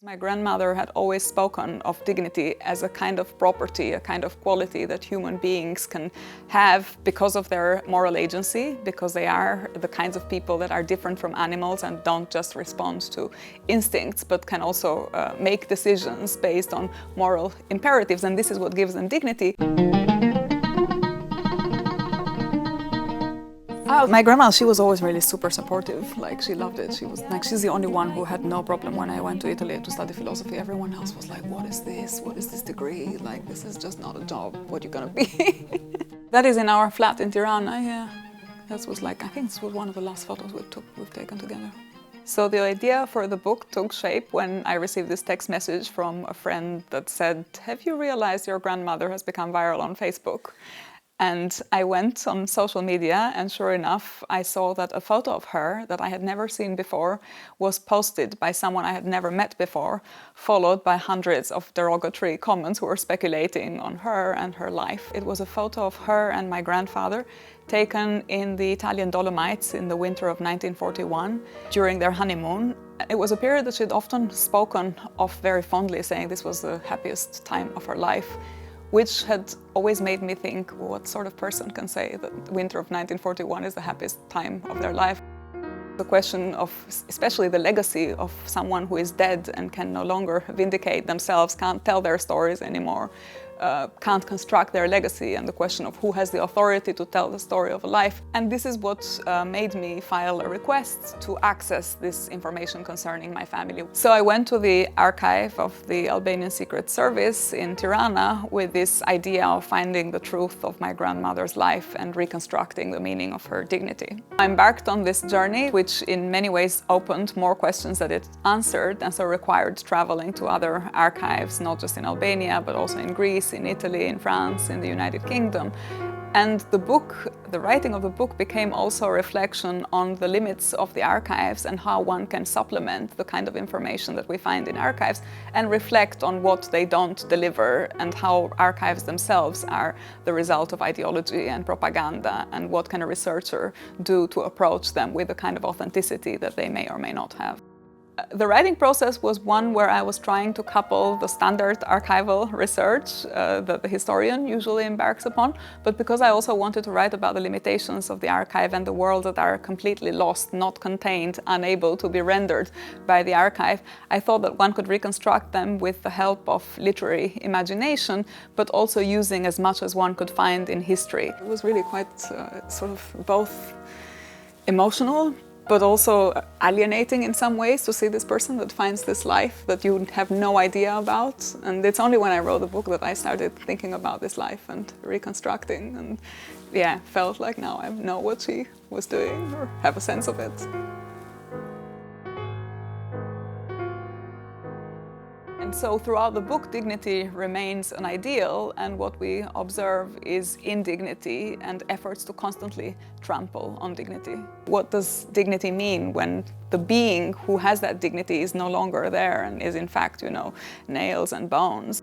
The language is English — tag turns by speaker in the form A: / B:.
A: My grandmother had always spoken of dignity as a kind of property, a kind of quality that human beings can have because of their moral agency, because they are the kinds of people that are different from animals and don't just respond to instincts, but can also make decisions based on moral imperatives, and this is what gives them dignity. My grandma, she was always really super supportive. Like, she loved it. She's the only one who had no problem when I went to Italy to study philosophy. Everyone else was like, what is this? What is this degree? Like, this is just not a job. What are you gonna be? That is in our flat in Tirana, yeah. That was like, I think this was one of the last photos we've taken together. So the idea for the book took shape when I received this text message from a friend that said, have you realized your grandmother has become viral on Facebook? And I went on social media, and sure enough, I saw that a photo of her that I had never seen before was posted by someone I had never met before, followed by hundreds of derogatory comments who were speculating on her and her life. It was a photo of her and my grandfather taken in the Italian Dolomites in the winter of 1941 during their honeymoon. It was a period that she'd often spoken of very fondly, saying this was the happiest time of her life, which had always made me think, what sort of person can say that the winter of 1941 is the happiest time of their life? The question of especially the legacy of someone who is dead and can no longer vindicate themselves, can't tell their stories anymore, can't construct their legacy, and the question of who has the authority to tell the story of a life. And this is what made me file a request to access this information concerning my family. So I went to the archive of the Albanian Secret Service in Tirana with this idea of finding the truth of my grandmother's life and reconstructing the meaning of her dignity. I embarked on this journey, which in many ways opened more questions that it answered, and so required traveling to other archives, not just in Albania, but also in Greece, in Italy, in France, in the United Kingdom. And the writing of the book became also a reflection on the limits of the archives and how one can supplement the kind of information that we find in archives and reflect on what they don't deliver, and how archives themselves are the result of ideology and propaganda, and what can a researcher do to approach them with the kind of authenticity that they may or may not have. The writing process was one where I was trying to couple the standard archival research that the historian usually embarks upon, but because I also wanted to write about the limitations of the archive and the world that are completely lost, not contained, unable to be rendered by the archive, I thought that one could reconstruct them with the help of literary imagination, but also using as much as one could find in history. It was really quite sort of both emotional, but also alienating in some ways to see this person that finds this life that you have no idea about. And it's only when I wrote the book that I started thinking about this life and reconstructing, and yeah, felt like now I know what she was doing, or have a sense of it. And so throughout the book, dignity remains an ideal, and what we observe is indignity and efforts to constantly trample on dignity. What does dignity mean when the being who has that dignity is no longer there and is in fact, nails and bones?